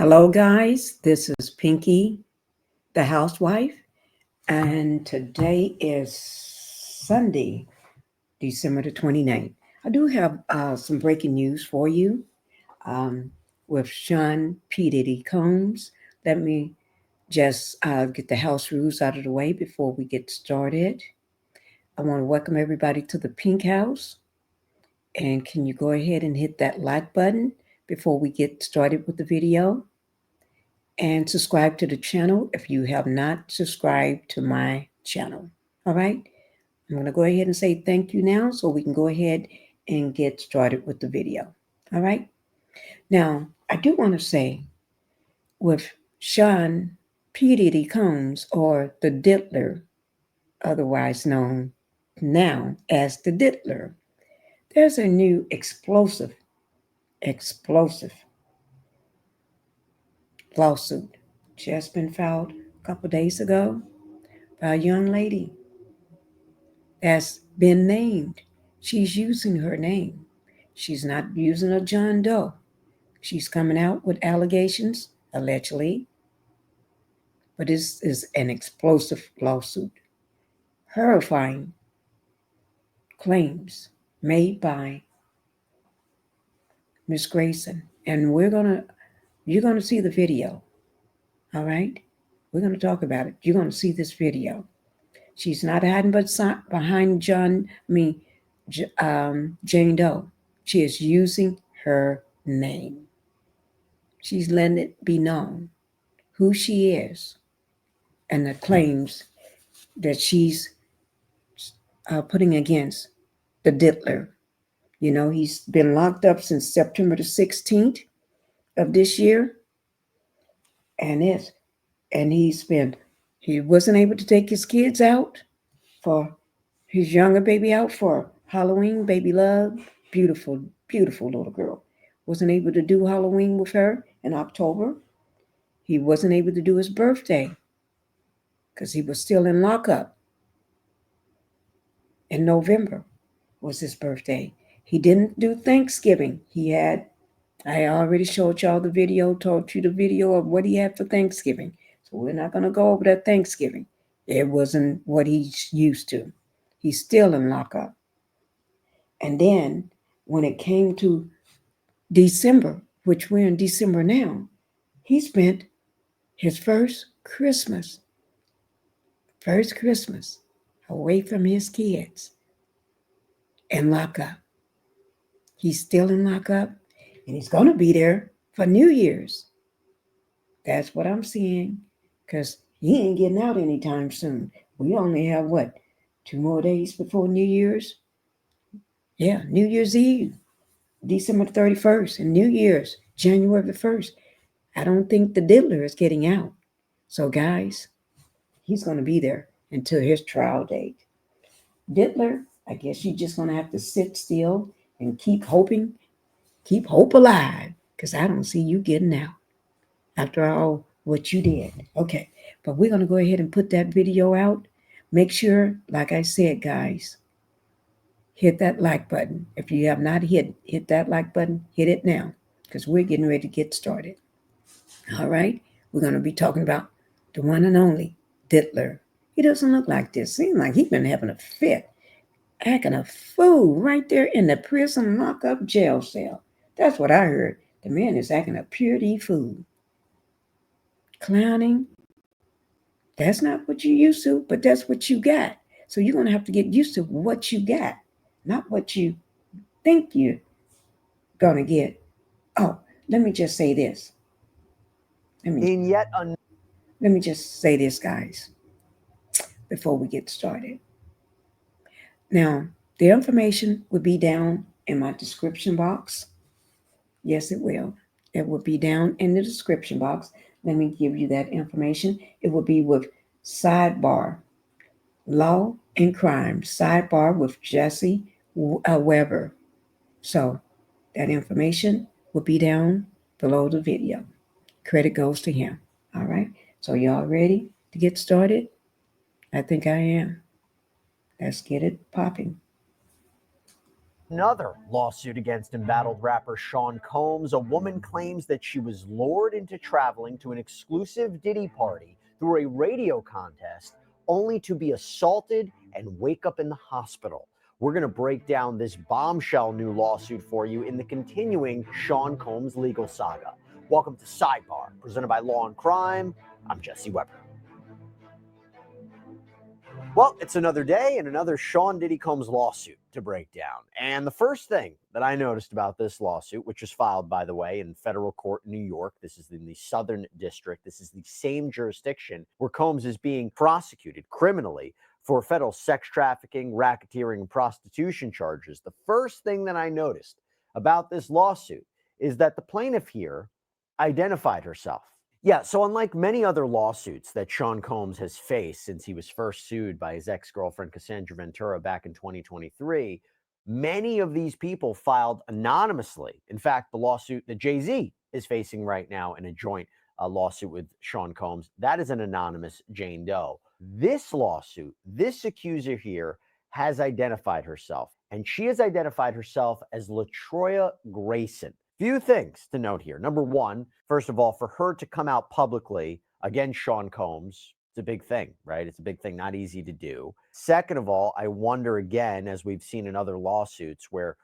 Hello, guys. This is Pinkie, the housewife, and today is Sunday, December the 29th. I do have some breaking news for you um, with Sean P. Diddy Combs. Let me just get the house rules out of the way before we get started. I want to welcome everybody to the Pink House. And can you go ahead and hit that like button before we get started with the video? And subscribe to the channel if you have not subscribed to my channel. All right. I'm going to go ahead and say thank you now so we can go ahead and get started with the video. All right. Now, I do want to say with Sean P. Diddy Combs, or the Diddler, otherwise known now as the Diddler, there's a new explosive lawsuit just been filed a couple days ago by a young lady that's been named. She's using her name. She's not using a John Doe. She's coming out with allegations, allegedly, but this is an explosive lawsuit. Horrifying claims made by Miss Grayson. And you're gonna see the video. All right? We're gonna talk about it. You're gonna see this video. She's not hiding but behind Jane Doe. She is using her name. She's letting it be known who she is and the claims that she's putting against the Diddler. You know, he's been locked up since September the 16th of this year, and he wasn't able to take his kids out for his younger baby out for Halloween. Baby Love, beautiful, beautiful little girl, wasn't able to do Halloween with her in October. He wasn't able to do his birthday because he was still in lockup. In November was his birthday. He didn't do Thanksgiving. I already showed y'all the video, told you the video of what he had for Thanksgiving. So we're not going to go over that Thanksgiving. It wasn't what he's used to. He's still in lockup. And then when it came to December, which we're in December now, he spent his first Christmas away from his kids in lockup. He's still in lockup, and he's going to be there for New Year's. That's what I'm seeing, because he ain't getting out anytime soon. We only have, 2 more days before New Year's? Yeah, New Year's Eve, December 31st, and New Year's, January the 1st. I don't think the Diddler is getting out. So, guys, he's going to be there until his trial date. Diddler, I guess you're just going to have to sit still and keep hope alive, because I don't see you getting out after all what you did. Okay, but we're going to go ahead and put that video out. Make sure, like I said, guys, hit that like button. If you have not hit that like button, hit it now, because we're getting ready to get started. All right, we're going to be talking about the one and only Diddler. He doesn't look like this. Seems like he's been having a fit, acting a fool right there in the prison lockup jail cell. That's what I heard. The man is acting a purity fool. Clowning. That's not what you used to, but that's what you got. So you're going to have to get used to what you got, not what you think you're going to get. Oh, let me just say this. Let me just say this, guys, before we get started. Now, the information will be down in my description box. Yes, it will. It will be down in the description box. Let me give you that information. It will be with Sidebar, Law and Crime, Sidebar with Jesse Weber. So that information will be down below the video. Credit goes to him. All right. So y'all ready to get started? I think I am. Let's get it popping. Another lawsuit against embattled rapper Sean Combs. A woman claims that she was lured into traveling to an exclusive Diddy party through a radio contest only to be assaulted and wake up in the hospital. We're going to break down this bombshell new lawsuit for you in the continuing Sean Combs legal saga. Welcome to Sidebar, presented by Law and Crime. I'm Jesse Weber. Well, it's another day and another Sean Diddy Combs lawsuit to break down. And the first thing that I noticed about this lawsuit, which was filed, by the way, in federal court in New York, this is in the Southern District, this is the same jurisdiction where Combs is being prosecuted criminally for federal sex trafficking, racketeering, and prostitution charges. The first thing that I noticed about this lawsuit is that the plaintiff here identified herself. Yeah, so unlike many other lawsuits that Sean Combs has faced since he was first sued by his ex-girlfriend Cassandra Ventura back in 2023, many of these people filed anonymously. In fact, the lawsuit that Jay-Z is facing right now in a joint lawsuit with Sean Combs, that is an anonymous Jane Doe. This lawsuit, this accuser here has identified herself, and she has identified herself as Latroya Grayson. Few things to note here. Number one, first of all, for her to come out publicly against Sean Combs, it's a big thing, right? It's a big thing, not easy to do. Second of all, I wonder again, as we've seen in other lawsuits where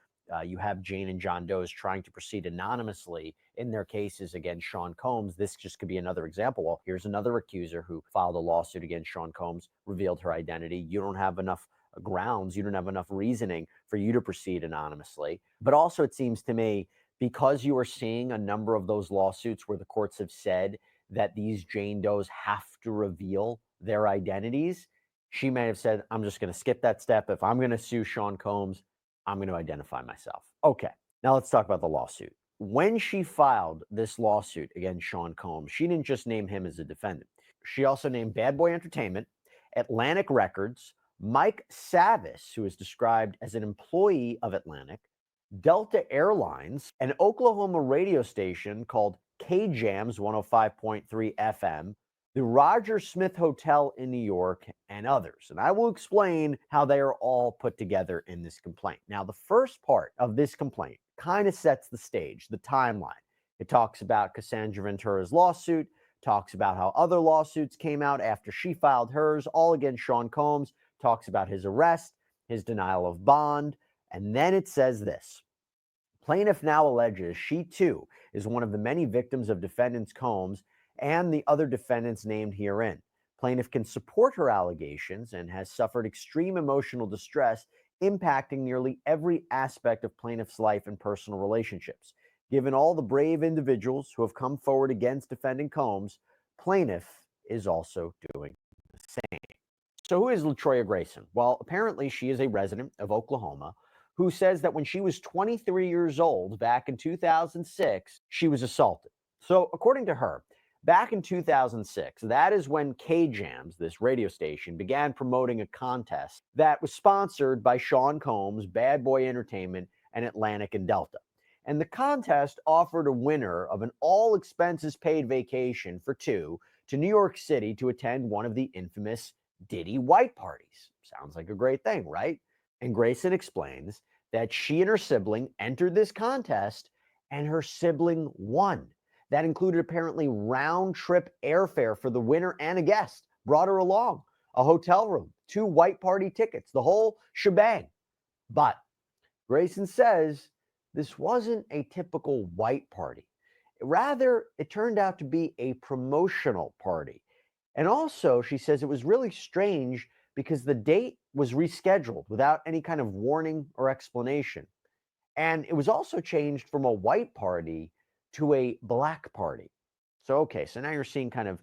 you have Jane and John Doe's trying to proceed anonymously in their cases against Sean Combs. This just could be another example. Well, here's another accuser who filed a lawsuit against Sean Combs, revealed her identity. You don't have enough grounds, you don't have enough reasoning for you to proceed anonymously. But also, it seems to me, because you are seeing a number of those lawsuits where the courts have said that these Jane Does have to reveal their identities, she may have said, I'm just going to skip that step. If I'm going to sue Sean Combs, I'm going to identify myself. Okay, now let's talk about the lawsuit. When she filed this lawsuit against Sean Combs, she didn't just name him as a defendant. She also named Bad Boy Entertainment, Atlantic Records, Mike Savis, who is described as an employee of Atlantic, Delta Airlines, an Oklahoma radio station called KJAMS 105.3 FM, the Roger Smith Hotel in New York, and others. And I will explain how they are all put together in this complaint. Now, the first part of this complaint kind of sets the stage, the timeline. It talks about Cassandra Ventura's lawsuit, talks about how other lawsuits came out after she filed hers, all against Sean Combs, talks about his arrest, his denial of bond, and then it says this. Plaintiff now alleges she too is one of the many victims of defendants Combs and the other defendants named herein. Plaintiff can support her allegations and has suffered extreme emotional distress impacting nearly every aspect of plaintiff's life and personal relationships. Given all the brave individuals who have come forward against defendant Combs, plaintiff is also doing the same. So who is Latroya Grayson? Well, apparently she is a resident of Oklahoma who says that when she was 23 years old back in 2006, she was assaulted. So according to her, back in 2006, that is when KJAMS, this radio station, began promoting a contest that was sponsored by Sean Combs, Bad Boy Entertainment, and Atlantic and Delta. And the contest offered a winner of an all expenses paid vacation for two to New York City to attend one of the infamous Diddy white parties. Sounds like a great thing, right? And Grayson explains that she and her sibling entered this contest and her sibling won. That included apparently round trip airfare for the winner and a guest, brought her along, a hotel room, 2 white party tickets, the whole shebang. But Grayson says this wasn't a typical white party. Rather, it turned out to be a promotional party. And also, she says it was really strange because the date was rescheduled without any kind of warning or explanation. And it was also changed from a white party to a black party. So, okay, so now you're seeing kind of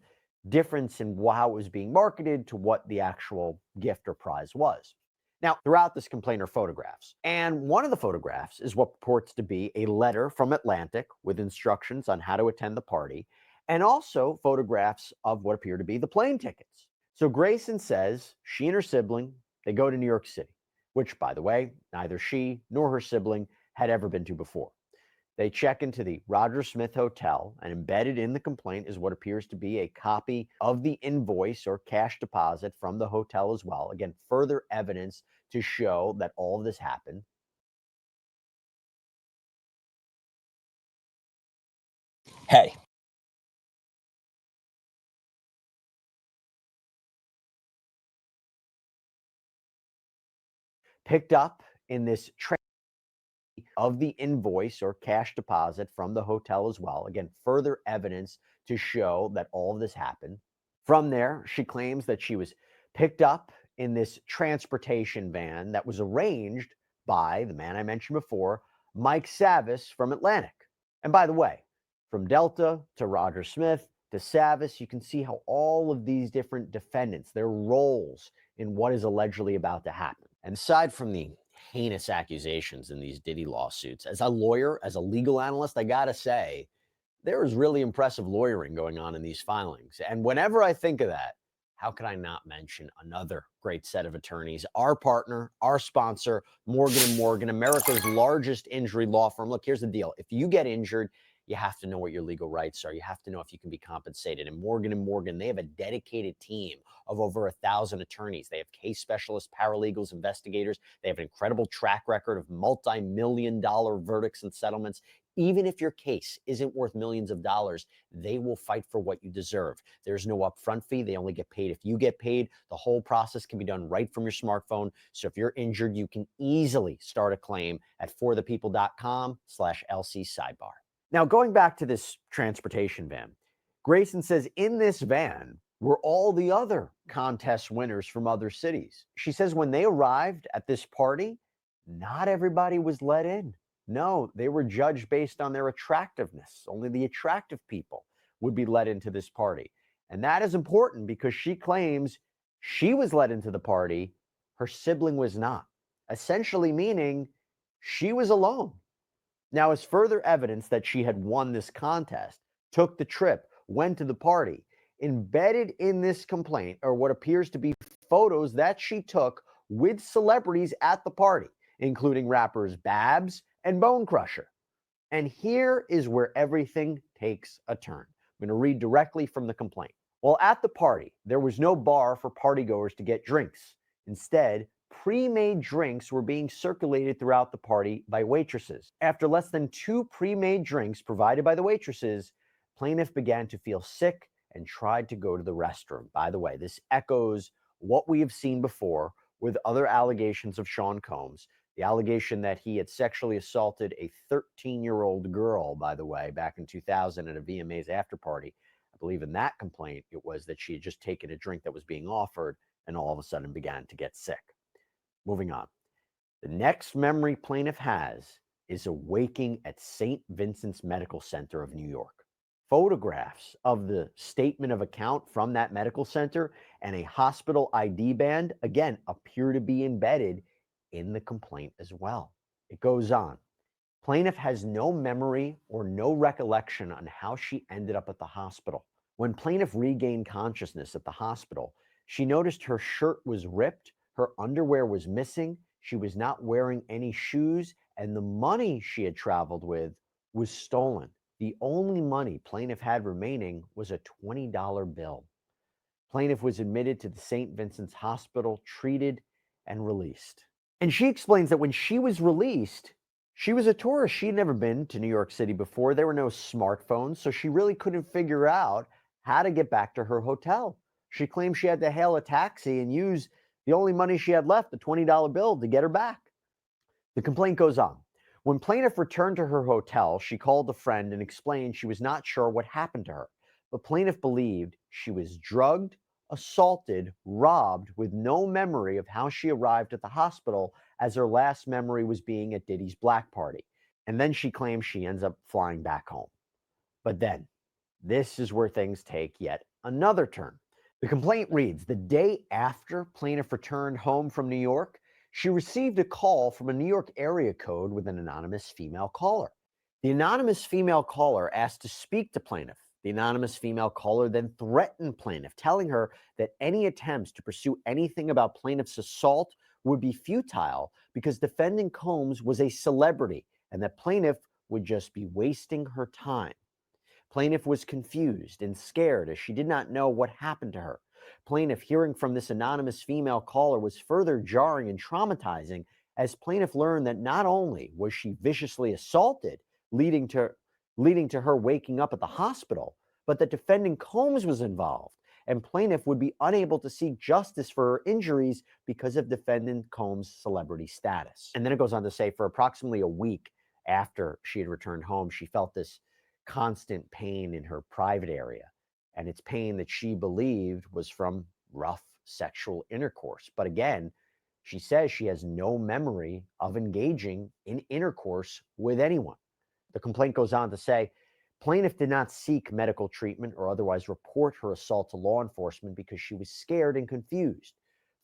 difference in how it was being marketed to what the actual gift or prize was. Now, throughout this complaint are photographs. And one of the photographs is what purports to be a letter from Atlantic with instructions on how to attend the party, and also photographs of what appear to be the plane tickets. So Grayson says she and her sibling, they go to New York City, which, by the way, neither she nor her sibling had ever been to before. They check into the Roger Smith Hotel, and embedded in the complaint is what appears to be a copy of the invoice or cash deposit from the hotel as well. Again, further evidence to show that all of this happened. Hey. Picked up in this of the invoice or cash deposit from the hotel as well. Again, further evidence to show that all of this happened. From there, she claims that she was picked up in this transportation van that was arranged by the man I mentioned before, Mike Savis from Atlantic. And by the way, from Delta to Roger Smith to Savis, you can see how all of these different defendants, their roles in what is allegedly about to happen. And aside from the heinous accusations in these Diddy lawsuits, as a lawyer, as a legal analyst, I gotta say, there is really impressive lawyering going on in these filings. And whenever I think of that, how could I not mention another great set of attorneys? Our partner, our sponsor, Morgan & Morgan, America's largest injury law firm. Look, here's the deal. If you get injured, you have to know what your legal rights are. You have to know if you can be compensated. And Morgan & Morgan, they have a dedicated team of over 1,000 attorneys. They have case specialists, paralegals, investigators. They have an incredible track record of multi-million-dollar verdicts and settlements. Even if your case isn't worth millions of dollars, they will fight for what you deserve. There's no upfront fee. They only get paid if you get paid. The whole process can be done right from your smartphone. So if you're injured, you can easily start a claim at forthepeople.com/LC Sidebar. Now, going back to this transportation van, Grayson says in this van were all the other contest winners from other cities. She says when they arrived at this party, not everybody was let in. No, they were judged based on their attractiveness. Only the attractive people would be let into this party. And that is important because she claims she was let into the party, her sibling was not, essentially meaning she was alone. Now, as further evidence that she had won this contest, took the trip, went to the party, embedded in this complaint are what appears to be photos that she took with celebrities at the party, including rappers Babs and Bone Crusher. And here is where everything takes a turn. I'm going to read directly from the complaint. Well, at the party, there was no bar for partygoers to get drinks. Instead, pre-made drinks were being circulated throughout the party by waitresses. After less than 2 pre-made drinks provided by the waitresses, plaintiff began to feel sick and tried to go to the restroom. By the way, this echoes what we have seen before with other allegations of Sean Combs. The allegation that he had sexually assaulted a 13-year-old girl, by the way, back in 2000 at a VMA's after party. I believe in that complaint, it was that she had just taken a drink that was being offered and all of a sudden began to get sick. Moving on. The next memory plaintiff has is awaking at St. Vincent's Medical Center of New York. Photographs of the statement of account from that medical center and a hospital ID band, again, appear to be embedded in the complaint as well. It goes on. Plaintiff has no memory or no recollection on how she ended up at the hospital. When plaintiff regained consciousness at the hospital, she noticed her shirt was ripped, her underwear was missing, she was not wearing any shoes, and the money she had traveled with was stolen. The only money plaintiff had remaining was a $20 bill. Plaintiff was admitted to the St. Vincent's Hospital, treated, and released. And she explains that when she was released, she was a tourist. She'd never been to New York City before. There were no smartphones, so she really couldn't figure out how to get back to her hotel. She claimed she had to hail a taxi and use the only money she had left, the $20 bill, to get her back. The complaint goes on. When plaintiff returned to her hotel, she called a friend and explained she was not sure what happened to her, but plaintiff believed she was drugged, assaulted, robbed, with no memory of how she arrived at the hospital, as her last memory was being at Diddy's black party. And then she claims she ends up flying back home. But then, this is where things take yet another turn. The complaint reads, the day after plaintiff returned home from New York, she received a call from a New York area code with an anonymous female caller. The anonymous female caller asked to speak to plaintiff. The anonymous female caller then threatened plaintiff, telling her that any attempts to pursue anything about plaintiff's assault would be futile because defendant Combs was a celebrity and that plaintiff would just be wasting her time. Plaintiff was confused and scared as she did not know what happened to her. Plaintiff, hearing from this anonymous female caller, was further jarring and traumatizing as plaintiff learned that not only was she viciously assaulted, leading to leading to her waking up at the hospital, but that defendant Combs was involved, and plaintiff would be unable to seek justice for her injuries because of defendant Combs' celebrity status. And then it goes on to say for approximately a week after she had returned home, she felt this constant pain in her private area. And it's pain that she believed was from rough sexual intercourse. But again, she says she has no memory of engaging in intercourse with anyone. The complaint goes on to say, plaintiff did not seek medical treatment or otherwise report her assault to law enforcement because she was scared and confused.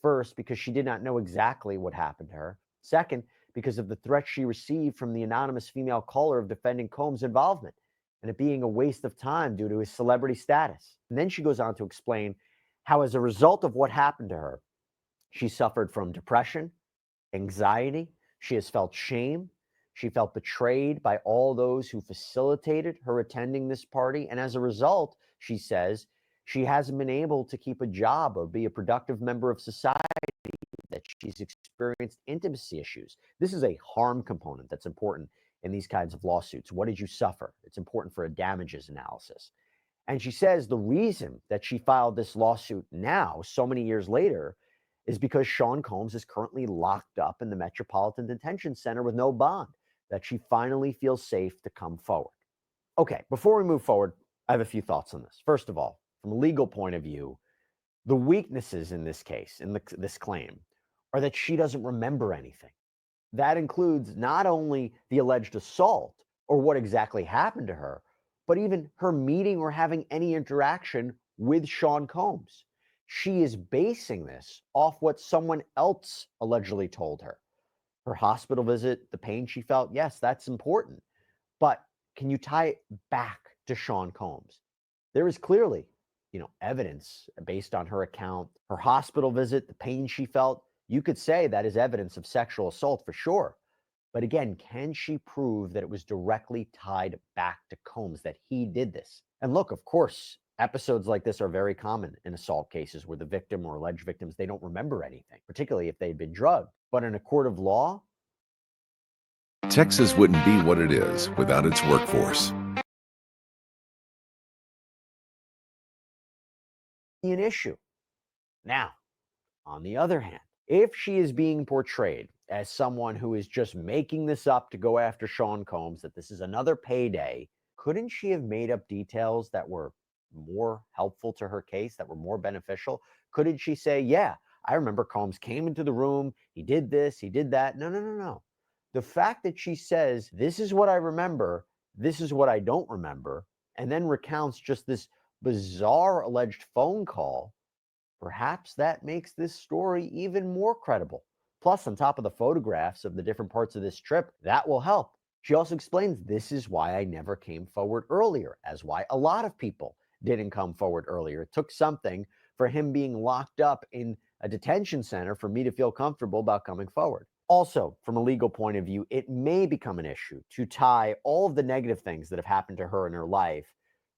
First, because she did not know exactly what happened to her. Second, because of the threat she received from the anonymous female caller of defendant Combs' involvement and it being a waste of time due to his celebrity status. And then she goes on to explain how, as a result of what happened to her, she suffered from depression, anxiety, she has felt shame, she felt betrayed by all those who facilitated her attending this party. And as a result, she says, she hasn't been able to keep a job or be a productive member of society, that she's experienced intimacy issues. This is a harm component that's important in these kinds of lawsuits. What did you suffer? It's important for a damages analysis. And she says the reason that she filed this lawsuit now, so many years later, is because Sean Combs is currently locked up in the Metropolitan Detention Center with no bond, that she finally feels safe to come forward. Okay, before we move forward, I have a few thoughts on this. First of all, from a legal point of view, the weaknesses in this case, in this claim, are that she doesn't remember anything. That includes not only the alleged assault or what exactly happened to her, but even her meeting or having any interaction with Sean Combs. She is basing this off what someone else allegedly told her. Her hospital visit, the pain she felt, yes, that's important. But can you tie it back to Sean Combs? There is clearly, evidence based on her account, her hospital visit, the pain she felt. You could say that is evidence of sexual assault for sure. But again, can she prove that it was directly tied back to Combs, that he did this? And look, of course, episodes like this are very common in assault cases where the victim or alleged victims, they don't remember anything, particularly if they'd been drugged. But in a court of law, Texas wouldn't be what it is without its workforce. An issue. Now, on the other hand, if she is being portrayed as someone who is just making this up to go after Sean Combs, that this is another payday, couldn't she have made up details that were more helpful to her case, that were more beneficial? Couldn't she say, yeah, I remember Combs came into the room, he did this, he did that? No. The fact that she says, this is what I remember, this is what I don't remember, and then recounts just this bizarre alleged phone call, perhaps that makes this story even more credible. Plus, on top of the photographs of the different parts of this trip, that will help. She also explains, this is why I never came forward earlier, as why a lot of people didn't come forward earlier. It took something for him being locked up in a detention center for me to feel comfortable about coming forward. Also, from a legal point of view, it may become an issue to tie all of the negative things that have happened to her in her life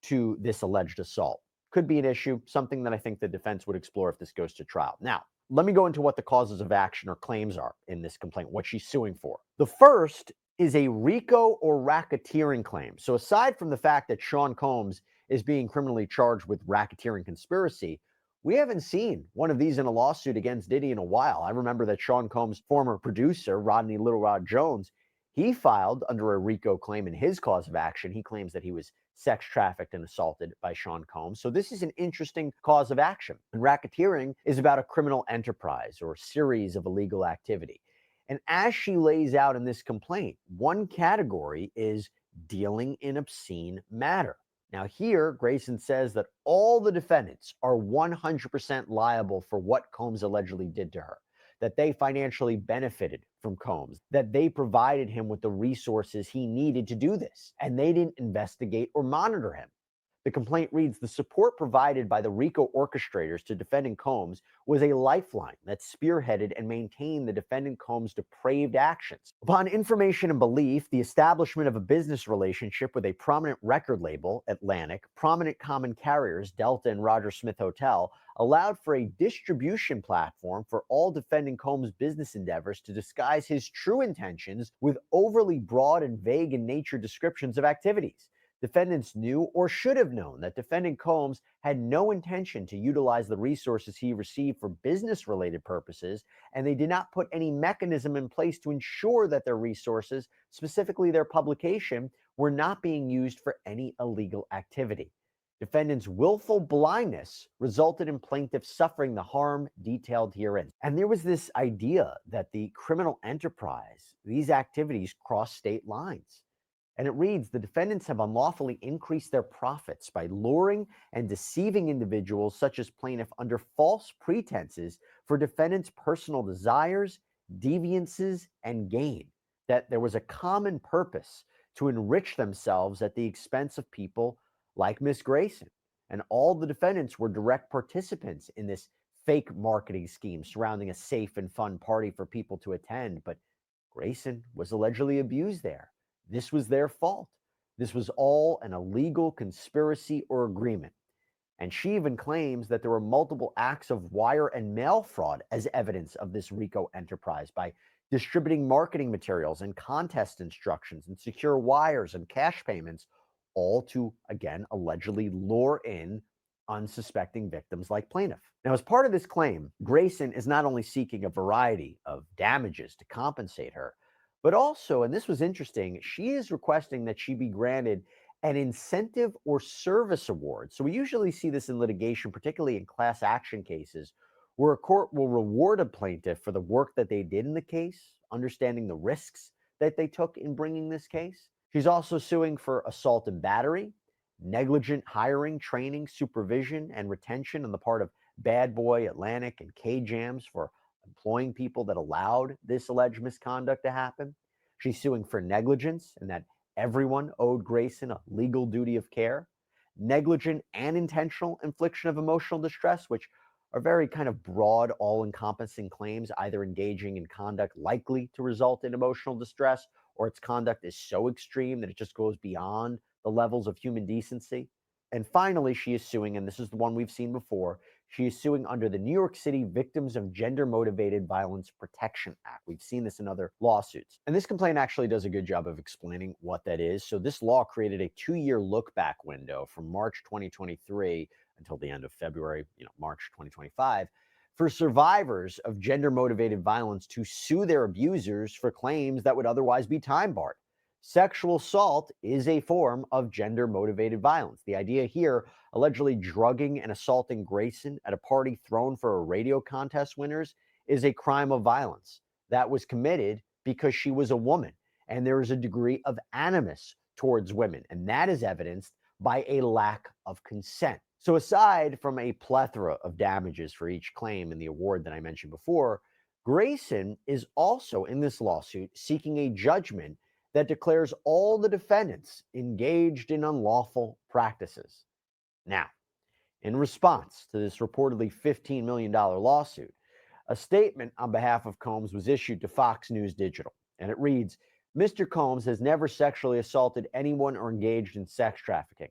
to this alleged assault. Could be an issue, something that I think the defense would explore if this goes to trial. Now, let me go into what the causes of action or claims are in this complaint, what she's suing for. The first is a RICO or racketeering claim. So aside from the fact that Sean Combs is being criminally charged with racketeering conspiracy, we haven't seen one of these in a lawsuit against Diddy in a while. I remember that Sean Combs' former producer, Rodney Little Rod Jones, he filed under a RICO claim in his cause of action. He claims that he was sex trafficked and assaulted by Sean Combs. So this is an interesting cause of action. And racketeering is about a criminal enterprise or series of illegal activity. And as she lays out in this complaint, one category is dealing in obscene matter. Now here, Grayson says that all the defendants are 100% liable for what Combs allegedly did to her, that they financially benefited from Combs, that they provided him with the resources he needed to do this, and they didn't investigate or monitor him. The complaint reads, the support provided by the RICO orchestrators to defendant Combs was a lifeline that spearheaded and maintained the defendant Combs' depraved actions. Upon information and belief, the establishment of a business relationship with a prominent record label, Atlantic, prominent common carriers, Delta and Roger Smith Hotel, allowed for a distribution platform for all defendant Combs' business endeavors to disguise his true intentions with overly broad and vague in nature descriptions of activities. Defendants knew or should have known that defendant Combs had no intention to utilize the resources he received for business-related purposes, and they did not put any mechanism in place to ensure that their resources, specifically their publication, were not being used for any illegal activity. Defendants' willful blindness resulted in plaintiffs suffering the harm detailed herein. And there was this idea that the criminal enterprise, these activities cross state lines. And it reads, the defendants have unlawfully increased their profits by luring and deceiving individuals such as plaintiff under false pretenses for defendants' personal desires, deviances, and gain. That there was a common purpose to enrich themselves at the expense of people like Miss Grayson. And all the defendants were direct participants in this fake marketing scheme surrounding a safe and fun party for people to attend. But Grayson was allegedly abused there. This was their fault. This was all an illegal conspiracy or agreement. And she even claims that there were multiple acts of wire and mail fraud as evidence of this RICO enterprise by distributing marketing materials and contest instructions and secure wires and cash payments, all to, again, allegedly lure in unsuspecting victims like plaintiff. Now, as part of this claim, Grayson is not only seeking a variety of damages to compensate her, but also, and this was interesting, she is requesting that she be granted an incentive or service award. So we usually see this in litigation, particularly in class action cases, where a court will reward a plaintiff for the work that they did in the case, understanding the risks that they took in bringing this case. She's also suing for assault and battery, negligent hiring, training, supervision, and retention on the part of Bad Boy, Atlantic, and K-Jams for employing people that allowed this alleged misconduct to happen. She's suing for negligence and that everyone owed Grayson a legal duty of care, negligent and intentional infliction of emotional distress, which are very kind of broad, all-encompassing claims, either engaging in conduct likely to result in emotional distress or its conduct is so extreme that it just goes beyond the levels of human decency. And finally, she is suing, and this is the one we've seen before, she is suing under the New York City Victims of Gender-Motivated Violence Protection Act. We've seen this in other lawsuits. And this complaint actually does a good job of explaining what that is. So this law created a 2-year look-back window from March 2023 until the end of February, March 2025, for survivors of gender-motivated violence to sue their abusers for claims that would otherwise be time-barred. Sexual assault is a form of gender-motivated violence. The idea here, allegedly drugging and assaulting Grayson at a party thrown for a radio contest winners, is a crime of violence that was committed because she was a woman, and there is a degree of animus towards women, and that is evidenced by a lack of consent. So aside from a plethora of damages for each claim in the award that I mentioned before, Grayson is also in this lawsuit seeking a judgment that declares all the defendants engaged in unlawful practices. Now, in response to this reportedly $15 million lawsuit, a statement on behalf of Combs was issued to Fox News Digital, and it reads, Mr. Combs has never sexually assaulted anyone or engaged in sex trafficking.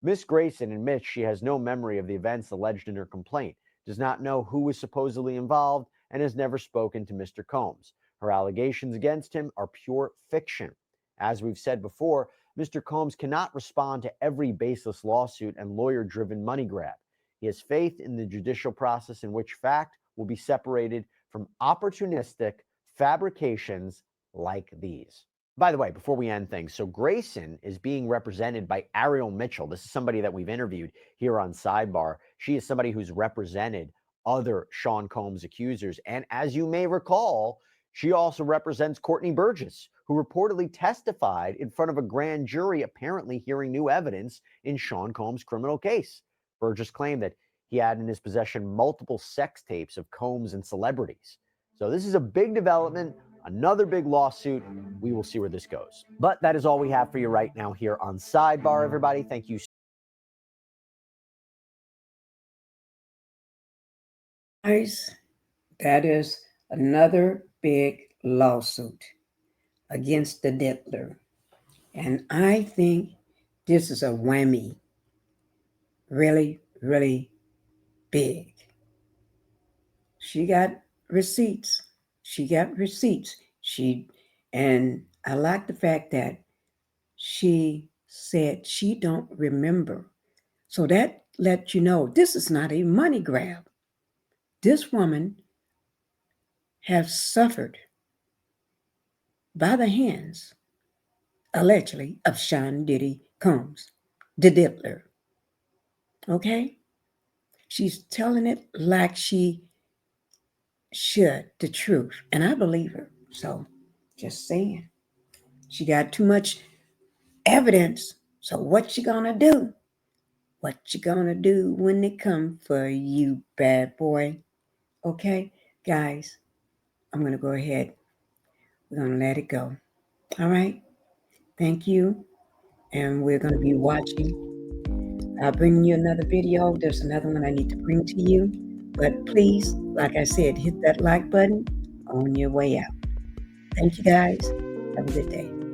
Miss Grayson admits she has no memory of the events alleged in her complaint, does not know who was supposedly involved, and has never spoken to Mr. Combs. Her allegations against him are pure fiction. As we've said before, Mr. Combs cannot respond to every baseless lawsuit and lawyer-driven money grab. He has faith in the judicial process in which fact will be separated from opportunistic fabrications like these. By the way, before we end things, so Grayson is being represented by Ariel Mitchell. This is somebody that we've interviewed here on Sidebar. She is somebody who's represented other Sean Combs accusers. And as you may recall, she also represents Courtney Burgess, who reportedly testified in front of a grand jury, apparently hearing new evidence in Sean Combs' criminal case. Burgess claimed that he had in his possession multiple sex tapes of Combs and celebrities. So this is a big development, another big lawsuit. We will see where this goes. But that is all we have for you right now here on Sidebar, everybody. Thank you. Guys, that is another big lawsuit against the diddler. And I think this is a whammy. Really, really big. She got receipts. And I like the fact that she said she don't remember. So that let you know this is not a money grab. This woman has suffered by the hands, allegedly, of Sean Diddy Combs, the diddler. Okay? She's telling it like she should, the truth. And I believe her. So just saying. She got too much evidence. So what you gonna do? What you gonna do when they come for you, bad boy? Okay, guys, I'm gonna go ahead. We're gonna let it go. All right. Thank you. And we're gonna be watching. I'll bring you another video. There's another one I need to bring to you. But please, like I said, hit that like button on your way out. Thank you guys. Have a good day.